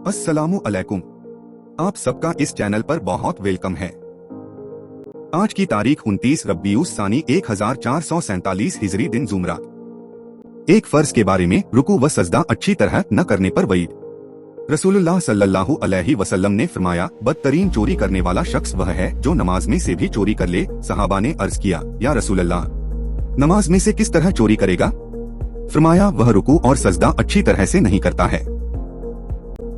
अस्सलामु अलैकुम। आप सबका इस चैनल पर बहुत वेलकम है। आज की तारीख 29 रब्बीउस सानी 1447 हिजरी दिन जुमरात। एक फर्ज के बारे में रुकू व सजदा अच्छी तरह न करने पर वईद। रसूलुल्लाह सल्लल्लाहु अलैहि वसल्लम ने फरमाया, बदतरीन चोरी करने वाला शख्स वह है जो नमाज में से भी चोरी कर ले। सहाबा ने अर्ज किया, या रसूलल्लाह, नमाज में से किस तरह चोरी करेगा? फरमाया, वह रुकू और सजदा अच्छी तरह से नहीं करता है।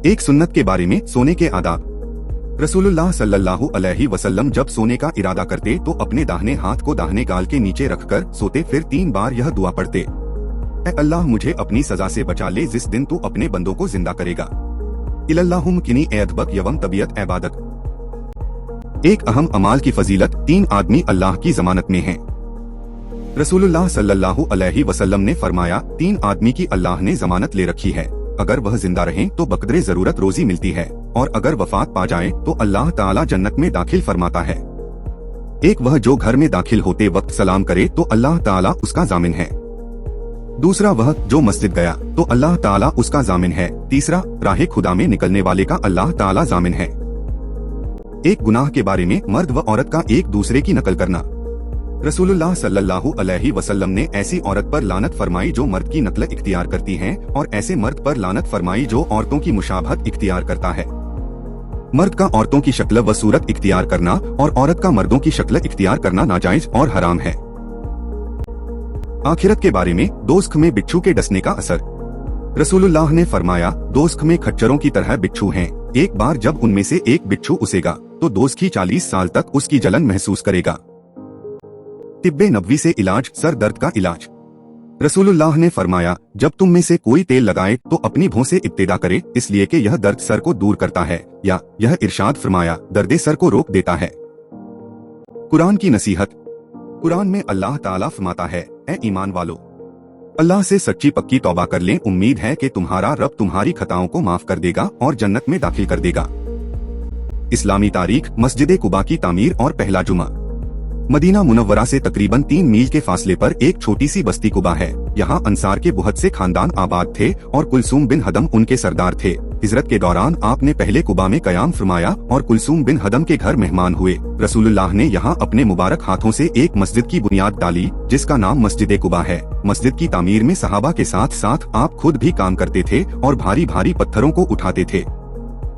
एक सुन्नत के बारे में सोने के आदाब। रसूलुल्लाह सल्लल्लाहु अलैहि वसल्लम जब सोने का इरादा करते तो अपने दाहिने हाथ को दाहिने गाल के नीचे रखकर सोते, फिर 3 बार यह दुआ पढ़ते, ऐ अल्लाह मुझे अपनी सजा से बचा ले जिस दिन तू अपने बंदों को जिंदा करेगा। इलल्लाहुम किनी एदबक यवम तबियत इबादत। एक अहम अमाल की फजीलत 3 आदमी अल्लाह की जमानत में हैं। रसूलुल्लाह सल्लल्लाहु अलैहि वसल्लम ने फरमाया, 3 आदमी की अल्लाह ने जमानत ले रखी है। अगर वह जिंदा रहें तो बकदरे जरूरत रोजी मिलती है, और अगर वफात पा जाएं तो अल्लाह ताला जन्नत में दाखिल फरमाता है। एक वह जो घर में दाखिल होते वक्त सलाम करे तो अल्लाह ताला उसका जामिन है। दूसरा वह जो मस्जिद गया तो अल्लाह ताला उसका जामिन है। तीसरा राह खुदा में निकलने वाले का अल्लाह ताला जामिन है। एक गुनाह के बारे में मर्द व औरत का एक दूसरे की नकल करना। रसूलुल्लाह सल्लल्लाहु अलैहि वसल्लम ने ऐसी औरत पर लानत फरमाई जो मर्द की नकल इख्तियार करती है, और ऐसे मर्द पर लानत फरमाई जो औरतों की मुशाबहत इख्तियार करता है। मर्द का औरतों की शक्ल व सूरत इख्तियार करना और औरत का मर्दों की शक्ल इख्तियार करना नाजायज और हराम है। आखिरत के बारे में दोस्ख में बिच्छू के डसने का असर। रसूलुल्लाह ने फरमाया, दोस्ख में खच्चरों की तरह बिच्छू हैं। एक बार जब उनमें से एक बिच्छू उसेगा तो दोस्खी 40 साल तक उसकी जलन महसूस करेगा। तिब्बे नबवी से इलाज, सर दर्द का इलाज। रसूलुल्लाह ने फरमाया, जब तुम में से कोई तेल लगाए तो अपनी भौं से इब्तिदा करे, इसलिए कि यह दर्द सर को दूर करता है, या यह इरशाद फरमाया, दर्दे सर को रोक देता है। कुरान की नसीहत। कुरान में अल्लाह ताला फरमाता है, ऐ ईमान वालो, अल्लाह से सच्ची पक्की तौबा कर लें, उम्मीद है कि तुम्हारा रब तुम्हारी खताओं को माफ कर देगा और जन्नत में दाखिल कर देगा। इस्लामी तारीख, मस्जिद कुबा की तामीर और पहला जुमा। मदीना मुनव्वरा से तकरीबन 3 मील के फासले पर एक छोटी सी बस्ती कुबा है। यहाँ अंसार के बहुत से खानदान आबाद थे और कुलसूम बिन हदम उनके सरदार थे। हिजरत के दौरान आपने पहले कुबा में कयाम फरमाया और कुलसूम बिन हदम के घर मेहमान हुए। रसूलुल्लाह ने यहाँ अपने मुबारक हाथों से एक मस्जिद की बुनियाद डाली जिसका नाम मस्जिद कुबा है। मस्जिद की तामीर में सहाबा के साथ साथ आप खुद भी काम करते थे और भारी भारी पत्थरों को उठाते थे।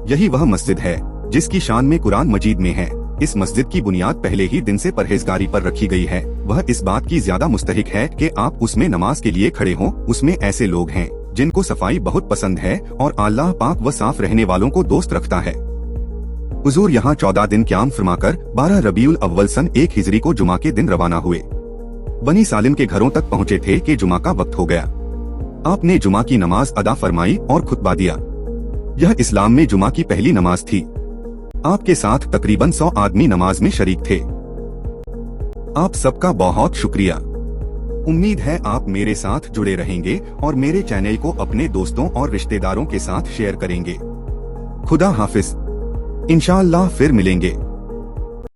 यही वह मस्जिद है जिसकी शान में कुरान मजीद में है। इस मस्जिद की बुनियाद पहले ही दिन से परहेजगारी पर रखी गई है। वह इस बात की ज्यादा मुस्तहिक है कि आप उसमें नमाज के लिए खड़े हों। उसमें ऐसे लोग हैं जिनको सफाई बहुत पसंद है और अल्लाह पाक व साफ रहने वालों को दोस्त रखता है। हुजूर यहाँ 14 दिन क़याम फरमाकर 12 रबीउल अव्वल सन 1 हिजरी को जुमा के दिन रवाना हुए। बनी सालिम के घरों तक पहुँचे थे कि जुमा का वक्त हो गया। आपने जुमा की नमाज अदा फरमाई और खुतबा दिया। यह इस्लाम में जुमा की पहली नमाज थी। आपके साथ तकरीबन 100 आदमी नमाज में शरीक थे। आप सबका बहुत शुक्रिया। उम्मीद है आप मेरे साथ जुड़े रहेंगे और मेरे चैनल को अपने दोस्तों और रिश्तेदारों के साथ शेयर करेंगे। खुदा हाफिज। इंशाअल्लाह फिर मिलेंगे।